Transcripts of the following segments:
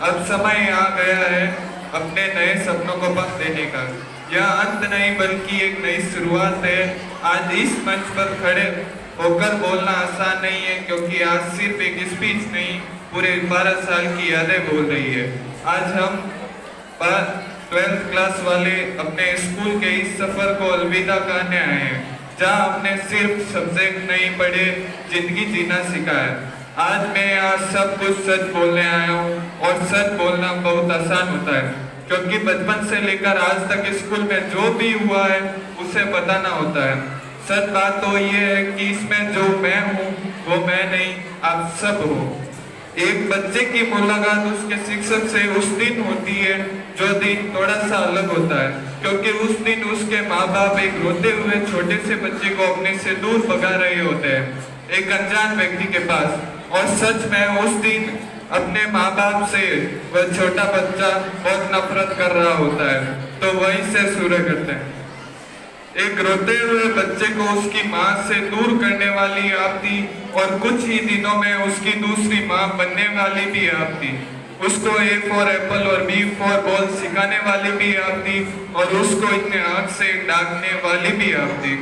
अब समय आ गया है अपने नए सपनों को पंख देने का। यह अंत नहीं बल्कि एक नई शुरुआत है। आज इस मंच पर खड़े होकर बोलना आसान नहीं है, क्योंकि आज सिर्फ एक स्पीच नहीं, पूरे 12 साल की यादें बोल रही है। आज हम 12th क्लास वाले अपने स्कूल के इस सफर को अलविदा कहने आए हैं, जहाँ हमने सिर्फ सब्जेक्ट नहीं पढ़े, जिंदगी जीना सीखा है। आज मैं यहाँ सब कुछ सच बोलने आया हूँ, और सच बोलना बहुत आसान होता है, क्योंकि बचपन से लेकर आज तक स्कूल में जो भी हुआ है उसे बताना होता है। सच बात तो ये है कि इसमें जो मैं हूँ वो मैं नहीं, आप सब हो। एक बच्चे की मुलाकात उसके शिक्षक से उस दिन होती है जो दिन थोड़ा सा अलग होता है, क्योंकि उस दिन उसके माँ बाप एक रोते हुए छोटे से बच्चे को अपने से दूर भगा रहे होते हैं, एक अनजान व्यक्ति के पास। और सच में उस दिन अपने माँ बाप से वह छोटा बच्चा बहुत नफरत कर रहा होता है। तो वहीं से शुरू करते हैं। एक रोते हुए बच्चे को उसकी माँ से दूर करने वाली आप थी, और कुछ ही दिनों में उसकी दूसरी माँ बनने वाली भी आप थी। उसको A फॉर एप्पल और B फॉर बॉल सिखाने वाली भी आप थी, और उसको इतने आँख से डांटने वाली भी आप थी।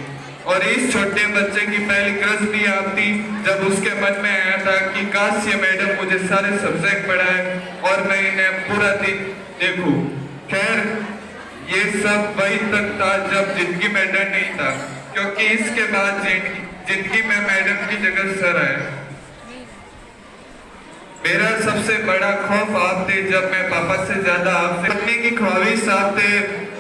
और इस छोटे बच्चे की पहली क्रश भी आप थी, जब उसके मन में आया था कि काश ये मैडम मुझे सारे सब्जेक्ट पढ़ाए और मैं इन्हें पूरा दिन देखूं। खैर, ये सब वही तक था जब जिंदगी में डर नहीं था, क्योंकि इसके बाद जिंदगी में मैडम की जगह सर है। मेरा सबसे बड़ा खौफ आप थे, जब मैं पापा से ज्यादा आपसे बनने की ख्वाहिश आप थे।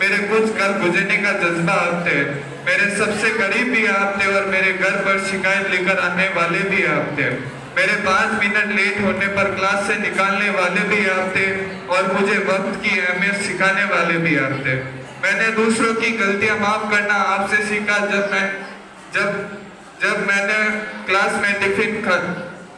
मेरे कुछ घर गुजरने का जज्बा आप थे। मेरे सबसे करीब भी आप थे, और मेरे घर पर शिकायत लेकर आने वाले भी आप थे। मेरे 5 मिनट लेट होने पर क्लास से निकालने वाले भी आप थे, और मुझे वक्त की अहमियत सिखाने वाले भी आप थे। मैंने दूसरों की गलतियां माफ करना आपसे सीखा, जब मैंने क्लास में टिफिन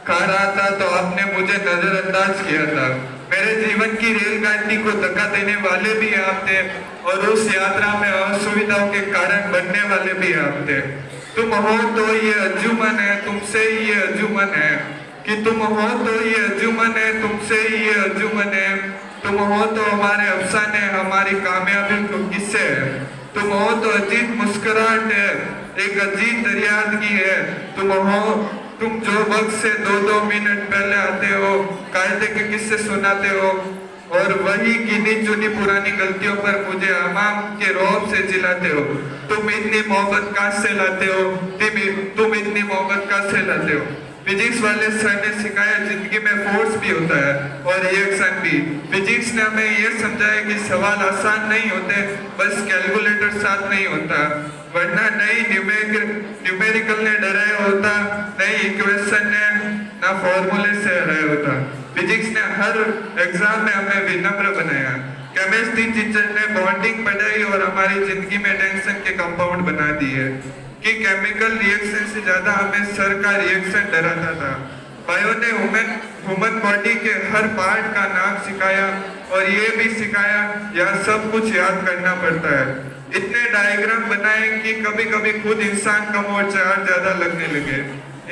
खा रहा था तो आपने मुझे नजरअंदाज किया था। मेरे जीवन की रेलगाड़ी को धक्का देने वाले भी आप थे, और उस यात्रा में असुविधाओं के कारण बनने वाले भी आप थे। तुम हो तो ये अंजुमन है, तुमसे ही ये अंजुमन है, कि तुम हो तो ये अंजुमन है, तुमसे ही ये अंजुमन है। तुम हो तो हमारे अफसाने, हमारी कामयाबी को किससे है। तुम हो तो अजीब मुस्कुराहट है, एक अजीब दरियादगी है। तुम जो वक्त से 2-2 मिनट पहले आते हो, कायदे के किस्से सुनाते हो, और वही गिनी चुनी पुरानी गलतियों पर मुझे अमाम के रौब से जिलाते हो। तुम इतनी मोहब्बत कहाँ से लाते हो, तुम इतनी मोहब्बत कहाँ से लाते हो। फिजिक्स वाले सर ने सिखाया जिंदगी में फोर्स भी होता है और रिएक्शन भी। फिजिक्स ने हमें ये समझाया कि सवाल आसान नहीं होते, बस कैलकुलेटर साथ नहीं होता, वरना नई न्यूमेरिकल ने डराया होता, नई इक्वेशन ने ना फॉर्मूले से हराया होता। फिजिक्स ने हर एग्जाम में हमें विनम्र बनाया। केमिस्ट्री टीचर ने बॉन्डिंग पढ़ाई और हमारी जिंदगी में टेंशन के कंपाउंड बना दिए, कि केमिकल रिएक्शन से ज्यादा हमें सर का रिएक्शन डराता था। बायो ने ह्यूमन बॉडी के हर पार्ट का नाम सिखाया, और ये भी सिखाया यह सब कुछ याद करना पड़ता है। इतने डायग्राम बनाए कि कभी कभी खुद इंसान कम और चार ज्यादा लगने लगे।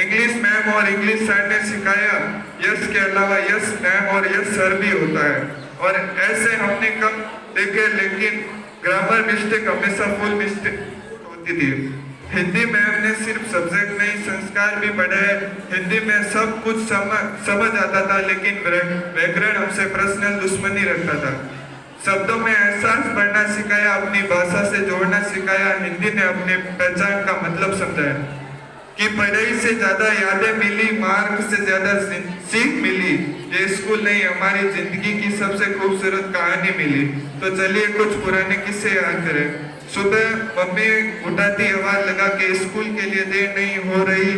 इंग्लिश मैम और इंग्लिश सर ने सिखाया यस के अलावा यस मैम और यस सर भी होता है, और ऐसे हमने कम देखे, लेकिन ग्रामर मिस्टेक हमेशा फुल मिस्टेक होती थी। हिंदी मैम ने सिर्फ सब्जेक्ट नहीं, संस्कार भी पढ़ाए। हिंदी में सब कुछ समझ आता था, लेकिन व्याकरण हमसे पर्सनल दुश्मनी रखता था। शब्दों में एहसास बढ़ना सिखाया, अपनी भाषा से जोड़ना सिखाया। हिंदी ने अपने पहचान का मतलब समझाया, कि पढ़ाई से ज्यादा यादें मिली, मार्क से ज्यादा सीख मिली। ये स्कूल नहीं, हमारी जिंदगी की सबसे खूबसूरत कहानी मिली। तो चलिए कुछ पुराने किस्से याद करें। सुबह मम्मी उठाती आवाज लगा के स्कूल के लिए देर नहीं हो रही।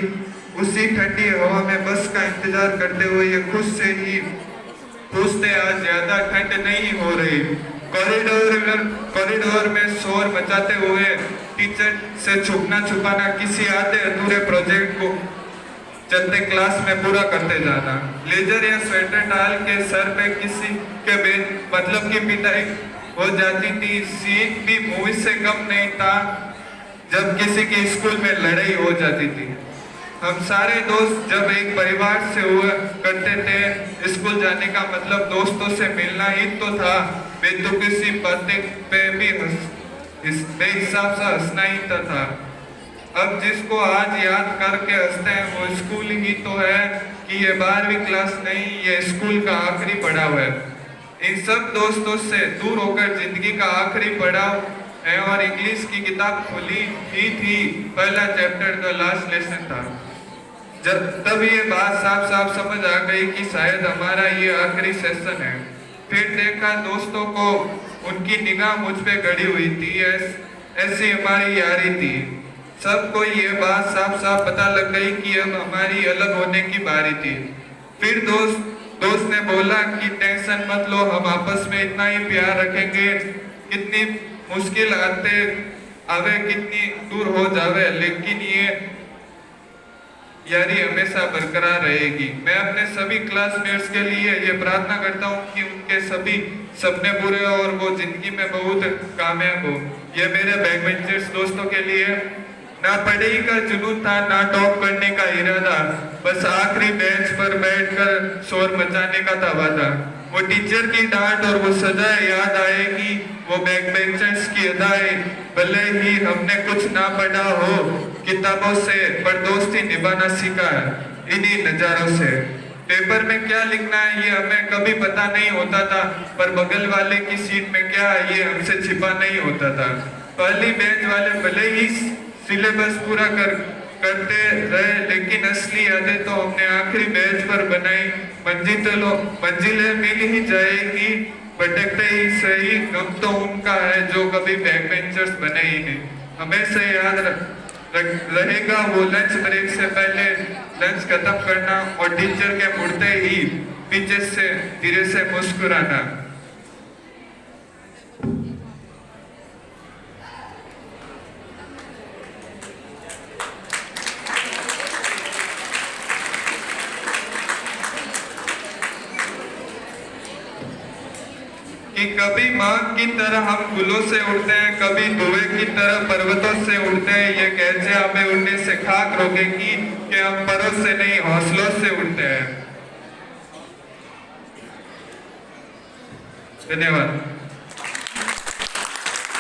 उसी ठंडी हवा में बस का इंतजार करते हुए ये खुश थे आज ज्यादा ठंड नहीं हो रही। कॉरिडोर में शोर मचाते हुए टीचर से छुपाना, किसी आधे अधूरे प्रोजेक्ट को चलते क्लास में पूरा करते जाना। लेजर या स्वेटर डाल के सर पे किसी के मतलब की पिटाई हो जाती थी। सीन भी मूवी से कम नहीं था जब किसी की स्कूल में लड़ाई हो जाती थी। हम सारे दोस्त जब एक परिवार से हुआ करते थे, स्कूल जाने का मतलब दोस्तों से मिलना ही तो था। बेतुकी बातें पे भी बेहिसाब से हंसना ही था। अब जिसको आज याद करके हंसते हैं वो स्कूल ही तो है कि ये 12वीं क्लास नहीं, ये स्कूल का आखिरी पड़ाव है। इन सब दोस्तों से दूर होकर जिंदगी का आखिरी पड़ाव है और इंग्लिश की किताब खुली ही थी, पहला चैप्टर द लास्ट लेसन था। जब तब ये बात साफ साफ समझ आ गई कि शायद हमारा ये आखिरी सेशन है। फिर देखा दोस्तों को, उनकी निगाह मुझ पे गड़ी हुई थी, ऐसी हमारी यारी थी। सबको ये बात साफ साफ पता लग गई कि अब हमारी अलग होने की बारी थी। फिर दोस्त ने बोला कि टेंशन मत लो, हम आपस में इतना ही प्यार रखेंगे, कितनी मुश्किल आवे कितनी दूर हो जावे, लेकिन ये यारी हमेशा बरकरार रहेगी। मैं अपने सभी क्लासमेट्स के लिए ये प्रार्थना करता हूँ कि उनके सभी सपने पूरे हो और वो जिंदगी में बहुत कामयाब हो। ये मेरे बैक बेंचर्स दोस्तों के लिए ना पढ़ाई का जुनून था, ना टॉप करने का इरादा, बस आखिरी बेंच पर बैठकर शोर मचाने का दावा था। वो टीचर की डांट और वो सजाएं याद आएगी, वो बैक बेंचर्स की अदाएं, भले ही हमने कुछ ना पढ़ा हो किताबों से, पर दोस्ती निभाना सीखा है इन्हीं नजारों से। पेपर में क्या लिखना है ये हमें कभी पता नहीं होता था, पर बगल वाले की सीट में क्या है ये हमसे छिपा नहीं होता था। पहली बेंच वाले भले ही सिलेबस पूरा करते रहे, लेकिन असली यादें तो हमने आखिरी बेंच पर बनाई। मंजिलें मिल ही जाएगी, भटकते ही सही, गम तो उनका है जो कभी बैक बेंचर्स बने ही नहीं। हमेशा याद रहेगा वो लंच ब्रेक से पहले लंच खत्म करना और टीचर के मुड़ते ही पीछे से धीरे से मुस्कुराना। कि कभी माँ की तरह हम गुलों से उड़ते हैं, कभी धुएं की तरह पर्वतों से उड़ते हैं। ये कैसे हमें उड़ने से खाक रोकेगी कि हम परों से नहीं हौसलों से उड़ते हैं। धन्यवाद।